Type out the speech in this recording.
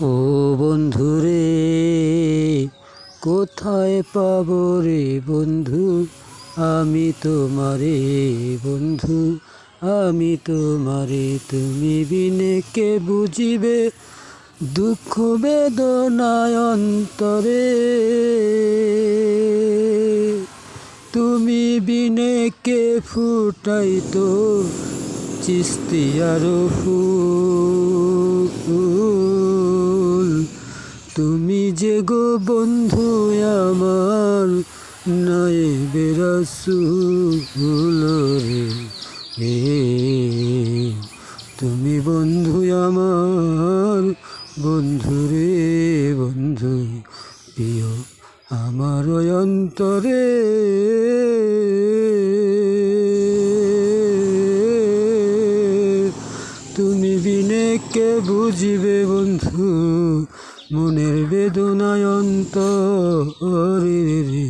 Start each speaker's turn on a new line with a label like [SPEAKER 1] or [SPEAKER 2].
[SPEAKER 1] ও বন্ধু রে, কোথায় পাবো রে বন্ধু? আমি তোমারে বন্ধু, আমি তোমারে। তুমি বিনে কে বুঝিবে দুঃখ বেদনায় অন্তরে? তুমি বিনে কে ফুটাইতো চিস্তিয়ার ফুল? তুমি যে গো বন্ধু আমার নায়েবে রাসূল রে। তুমি বন্ধু আমার, বন্ধু রে বন্ধু, প্রিয় আমার অন্তরে। তুমি বিনে কে বুঝিবে বন্ধু মনের বেদনায় অন্তরে রে।